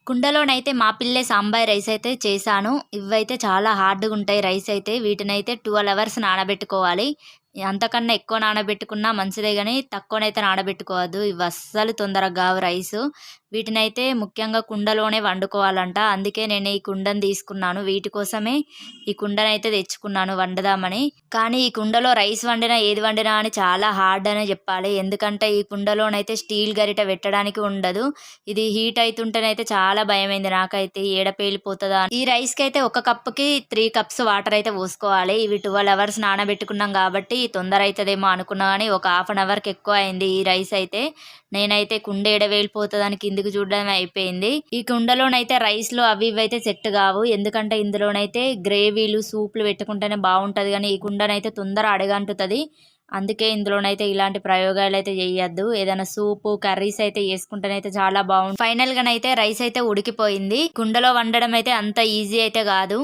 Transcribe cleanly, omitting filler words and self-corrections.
కుండలోనైతే మా పిల్లే సాంబార్ రైస్ అయితే చేశాను. ఇవైతే చాలా హార్డ్‌గా ఉంటాయి రైస్ అయితే. వీటినైతే 12 అవర్స్ నానబెట్టుకోవాలి. అంతకన్నా ఎక్కువ నానబెట్టుకున్నా మంచిదే గానీ, తక్కువనైతే నానబెట్టుకోవద్దు. ఇవి అస్సలు తొందరగా గావు రైసు. వీటినైతే ముఖ్యంగా కుండలోనే వండుకోవాలంట. అందుకే నేను ఈ కుండను తీసుకున్నాను. వీటి కోసమే ఈ కుండనైతే తెచ్చుకున్నాను వండుదామని. కానీ ఈ కుండలో రైస్ వండినా, ఏది వండినా అని చాలా హార్డ్ అనే జెప్పాలి. ఎందుకంటే ఈ కుండలోనైతే స్టీల్ గరిటె పెట్టడానికి ఉండదు. ఇది హీట్ అయితుంటేనైతే చాలా భయమైంది నాకైతే. ఏడ పేలిపోతదా అని. ఈ రైస్‌కైతే ఒక కప్పుకి 3 కప్స్ వాటర్ అయితే పోసుకోవాలి. ఇవి 12 అవర్స్ నానబెట్టుకున్నాం కాబట్టి తొందర అయితదేమో అనుకున్నా గానీ, ఒక హాఫ్ అన్ అవర్‌కి ఎక్కువ అయింది ఈ రైస్ అయితే. నేనైతే కుండ ఏడ పేలిపోతదని కిందకి చూడడమే అయిపోయింది. ఈ కుండలోనైతే రైస్‌లు అవి ఇవి అయితే సెట్ గావు. ఎందుకంటే ఇందులోనైతే గ్రేవీలు, సూప్‌లు పెట్టుకుంటేనే బావుంటది గానీ, ఈ కుండనైతే తొందర అడుగంటుతది. అందుకే ఇందులోనైతే ఇలాంటి ప్రయోగాలైతే చెయ్యొద్దు. ఏదైనా సూపు, కర్రీస్ అయితే చేసుకుంటేనైతే చాలా ఫైనల్‌గానైతే రైస్ అయితే ఉడికిపోయింది. కుండలో వండడం అయితే అంత ఈజీ అయితే గాదు.